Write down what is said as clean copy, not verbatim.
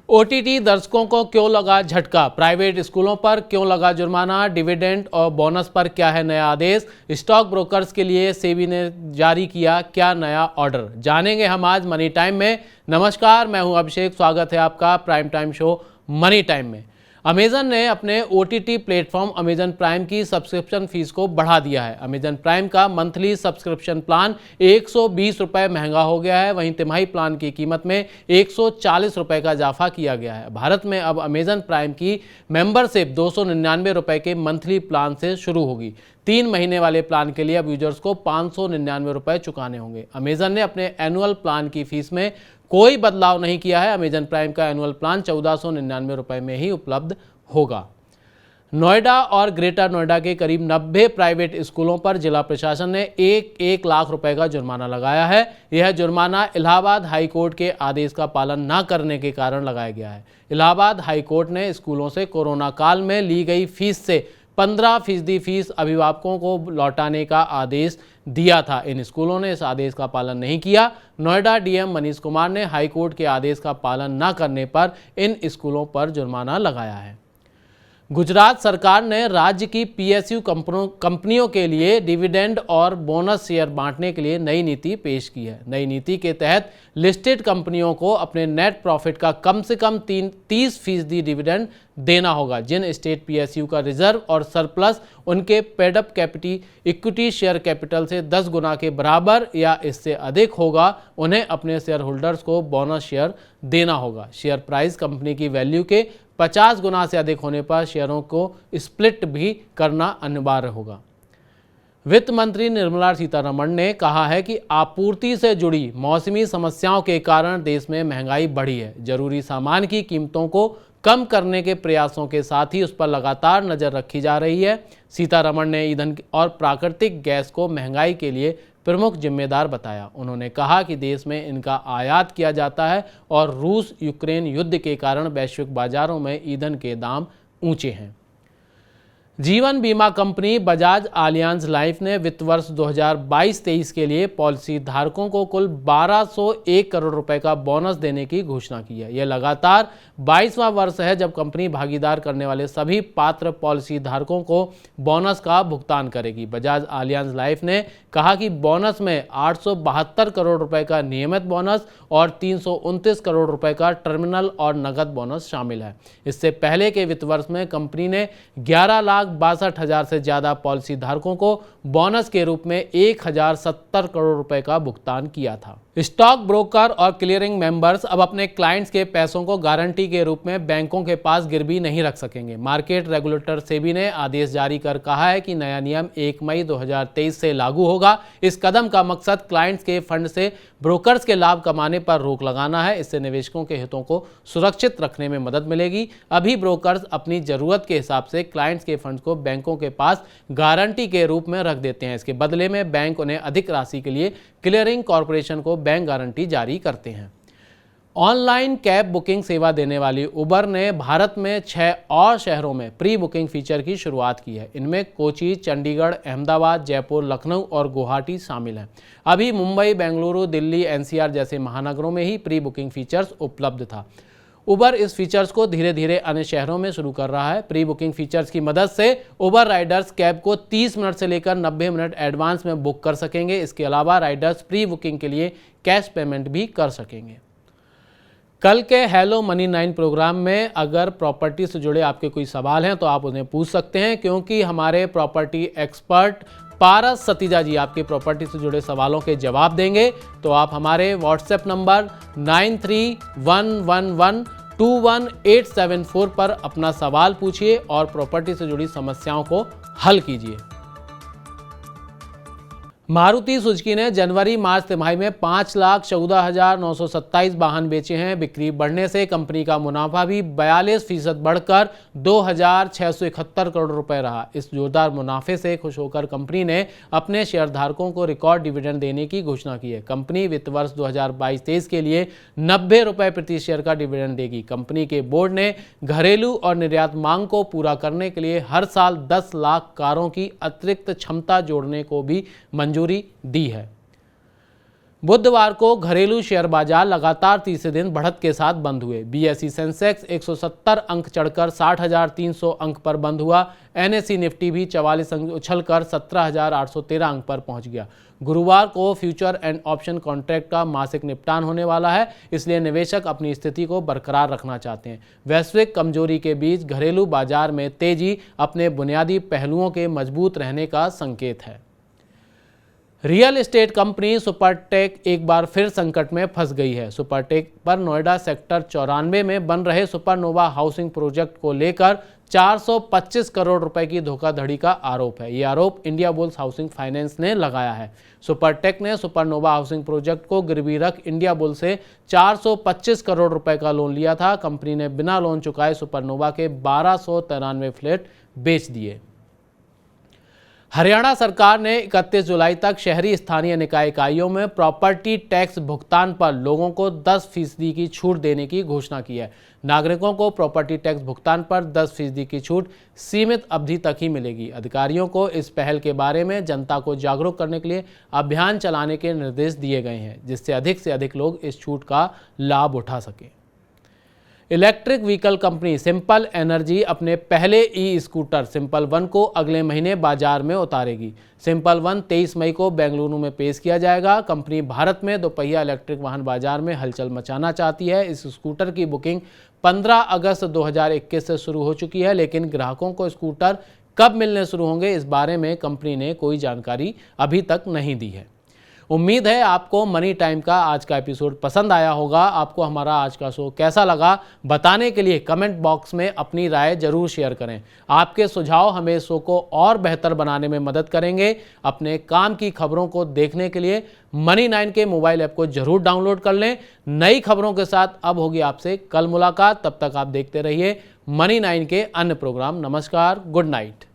OTT दर्शकों को क्यों लगा झटका, प्राइवेट स्कूलों पर क्यों लगा जुर्माना, डिविडेंड और बोनस पर क्या है नया आदेश, स्टॉक ब्रोकर्स के लिए सेबी ने जारी किया क्या नया ऑर्डर, जानेंगे हम आज मनी टाइम में। नमस्कार, मैं हूं अभिषेक, स्वागत है आपका prime time show money time में। अमेजन ने अपने ओटीटी प्लेटफॉर्म अमेजन प्राइम की सब्सक्रिप्शन फीस को बढ़ा दिया है। अमेजन प्राइम का मंथली सब्सक्रिप्शन प्लान 120 रुपये महंगा हो गया है, वहीं तिमाही प्लान की कीमत में 140 रुपये का इजाफा किया गया है। भारत में अब अमेजन प्राइम की मेंबरशिप 299 रुपये के मंथली प्लान से शुरू होगी। 3 महीने वाले प्लान के लिए अब यूजर्स को 599 रुपये चुकाने होंगे। अमेजन ने अपने एनुअल प्लान की फीस में कोई बदलाव नहीं किया है। अमेजन प्राइम का एनुअल प्लान 1499 रुपये में ही उपलब्ध होगा। नोएडा और ग्रेटर नोएडा के करीब 90 प्राइवेट स्कूलों पर जिला प्रशासन ने 1 लाख रुपए का जुर्माना लगाया है। यह जुर्माना इलाहाबाद हाई कोर्ट के आदेश का पालन न करने के कारण लगाया गया है। इलाहाबाद हाई कोर्ट ने स्कूलों से कोरोना काल में ली गई फीस से 15% फीस अभिभावकों को लौटाने का आदेश दिया था। इन स्कूलों ने इस आदेश का पालन नहीं किया। नोएडा डीएम मनीष कुमार ने हाई कोर्ट के आदेश का पालन न करने पर इन स्कूलों पर जुर्माना लगाया है। गुजरात सरकार ने राज्य की पीएसयू कंपनियों के लिए डिविडेंड और बोनस शेयर बांटने के लिए नई नीति पेश की है। नई नीति के तहत लिस्टेड कंपनियों को अपने नेट प्रॉफिट का कम से कम 30% डिविडेंड देना होगा। जिन स्टेट पीएसयू का रिजर्व और सरप्लस उनके पेडअप इक्विटी शेयर कैपिटल से 10 गुना के बराबर या इससे अधिक होगा, उन्हें अपने शेयर होल्डर्स को बोनस शेयर देना होगा। शेयर प्राइस कंपनी की वैल्यू के 50 गुना से अधिक होने पर शेयरों को स्प्लिट भी करना अनिवार्य होगा। वित्त मंत्री निर्मला सीतारमण ने कहा है कि आपूर्ति से जुड़ी मौसमी समस्याओं के कारण देश में महंगाई बढ़ी है। जरूरी सामान की कीमतों को कम करने के प्रयासों के साथ ही उस पर लगातार नजर रखी जा रही है। सीतारमण ने ईंधन और प्राकृतिक गैस को महंगाई के लिए प्रमुख जिम्मेदार बताया। उन्होंने कहा कि देश में इनका आयात किया जाता है और रूस यूक्रेन युद्ध के कारण वैश्विक बाजारों में ईंधन के दाम ऊंचे हैं। जीवन बीमा कंपनी बजाज आलियांज लाइफ ने वित्त वर्ष 2022-23 के लिए पॉलिसी धारकों को कुल 1201 करोड़ रुपए का बोनस देने की घोषणा की है। यह लगातार 22वां वर्ष है जब कंपनी भागीदार करने वाले सभी पात्र पॉलिसी धारकों को बोनस का भुगतान करेगी। बजाज आलियांज लाइफ ने कहा कि बोनस में 872 करोड़ रुपए का नियमित बोनस और 329 करोड़ रुपए का टर्मिनल और नगद बोनस शामिल है। इससे पहले के वित्त वर्ष में कंपनी ने 11,62,000 से ज्यादा पॉलिसी धारकों को बोनस के रूप में 1,070 करोड़ रुपए का भुगतान किया था। स्टॉक ब्रोकर और क्लियरिंग मेंबर्स अब अपने क्लाइंट्स के पैसों को गारंटी के रूप में बैंकों के पास गिरवी नहीं रख सकेंगे। मार्केट रेगुलेटर सेबी ने आदेश जारी कर कहा है कि नया नियम 1 मई 2023 से लागू होगा। इस कदम का मकसद क्लाइंट्स के फंड से ब्रोकर्स के लाभ कमाने पर रोक लगाना है। इससे निवेशकों के हितों को सुरक्षित रखने में मदद मिलेगी। अभी ब्रोकर्स अपनी जरूरत के हिसाब से क्लाइंट्स के फंड को बैंकों के पास गारंटी के रूप में रख देते हैं। इसके बदले में बैंक उन्हें अधिक राशि के लिए क्लियरिंग कॉर्पोरेशन को बैंक गारंटी जारी करते हैं। ऑनलाइन कैब बुकिंग सेवा देने वाली उबर ने भारत में 6 और शहरों में प्री बुकिंग फीचर की शुरुआत की है। इनमें कोची, चंडीगढ़, अहमदाबाद, जयपुर, लखनऊ और गुवाहाटी शामिल हैं। अभी मुंबई, बेंगलुरु, दिल्ली, एनसीआर जैसे महानगरों में ही प्री बुकिंग फीचर्स उपलब्ध था। उबर इस फीचर्स को धीरे धीरे अन्य शहरों में शुरू कर रहा है। प्री बुकिंग फीचर्स की मदद से उबर राइडर्स कैब को 30 मिनट से लेकर 90 मिनट एडवांस में बुक कर सकेंगे। इसके अलावा राइडर्स प्री बुकिंग के लिए कैश पेमेंट भी कर सकेंगे। कल के हेलो मनी 9 प्रोग्राम में अगर प्रॉपर्टी से जुड़े आपके कोई सवाल हैं तो आप उन्हें पूछ सकते हैं, क्योंकि हमारे प्रॉपर्टी एक्सपर्ट पारस सतीजा जी आपके प्रॉपर्टी से जुड़े सवालों के जवाब देंगे। तो आप हमारे व्हाट्सएप नंबर 9311121874 पर अपना सवाल पूछिए और प्रॉपर्टी से जुड़ी समस्याओं को हल कीजिए। मारुति सुजुकी ने जनवरी मार्च तिमाही में 5,14,927 वाहन बेचे हैं। बिक्री बढ़ने से कंपनी का मुनाफा भी 42% बढ़कर 2,671 करोड़ रुपए रहा। इस जोरदार मुनाफे से खुश होकर कंपनी ने अपने शेयरधारकों को रिकॉर्ड डिविडेंड देने की घोषणा की है। कंपनी वित्त वर्ष 2022-23 के लिए 90 रुपए प्रति शेयर का डिविडेंड देगी। कंपनी के बोर्ड ने घरेलू और निर्यात मांग को पूरा करने के लिए हर साल 10 लाख कारों की अतिरिक्त क्षमता जोड़ने को भी मंजूरी दी है। बुधवार को घरेलू शेयर बाजार लगातार तीसरे दिन बढ़त के साथ बंद हुए। बीएसई सेंसेक्स 170 अंक चढ़कर 60,300 अंक पर बंद हुआ। एनएसई निफ्टी भी 44 अंक उछलकर 17,813 अंक पर पहुंच गया। गुरुवार को फ्यूचर एंड ऑप्शन कॉन्ट्रैक्ट का मासिक निपटान होने वाला है, इसलिए निवेशक अपनी स्थिति को बरकरार रखना चाहते हैं। वैश्विक कमजोरी के बीच घरेलू बाजार में तेजी अपने बुनियादी पहलुओं के मजबूत रहने का संकेत है। रियल एस्टेट कंपनी सुपरटेक एक बार फिर संकट में फंस गई है। सुपरटेक पर नोएडा सेक्टर 94 में बन रहे सुपरनोवा हाउसिंग प्रोजेक्ट को लेकर 425 करोड़ रुपए की धोखाधड़ी का आरोप है। ये आरोप इंडिया बुल्स हाउसिंग फाइनेंस ने लगाया है। सुपरटेक ने सुपरनोवा हाउसिंग प्रोजेक्ट को गिरवी रख इंडिया बुल से 425 करोड़ रुपए का लोन लिया था। कंपनी ने बिना लोन चुकाए सुपरनोवा के 1293 फ्लैट बेच दिए। हरियाणा सरकार ने 31 जुलाई तक शहरी स्थानीय निकाय इकाइयों में प्रॉपर्टी टैक्स भुगतान पर लोगों को 10% की छूट देने की घोषणा की है। नागरिकों को प्रॉपर्टी टैक्स भुगतान पर 10% की छूट सीमित अवधि तक ही मिलेगी। अधिकारियों को इस पहल के बारे में जनता को जागरूक करने के लिए अभियान चलाने के निर्देश दिए गए हैं, जिससे से अधिक लोग इस छूट का लाभ उठा सकें। Electric vehicle company simple energy अपने पहले ई स्कूटर सिंपल वन को अगले महीने बाजार में उतारेगी। सिंपल वन 23 मई को बेंगलुरु में पेश किया जाएगा। कंपनी भारत में दोपहिया इलेक्ट्रिक वाहन बाजार में हलचल मचाना चाहती है। इस स्कूटर की बुकिंग 15 अगस्त 2021 से शुरू हो चुकी है, लेकिन ग्राहकों को स्कूटर कब मिलने शुरू होंगे, इस बारे में कंपनी ने कोई जानकारी अभी तक नहीं दी है। उम्मीद है आपको मनी टाइम का आज का एपिसोड पसंद आया होगा। आपको हमारा आज का शो कैसा लगा बताने के लिए कमेंट बॉक्स में अपनी राय जरूर शेयर करें। आपके सुझाव हमें शो को और बेहतर बनाने में मदद करेंगे। अपने काम की खबरों को देखने के लिए मनी 9 के मोबाइल ऐप को जरूर डाउनलोड कर लें। नई खबरों के साथ अब होगी आपसे कल मुलाकात। तब तक आप देखते रहिए मनी 9 के अन्य प्रोग्राम। नमस्कार, गुड नाइट।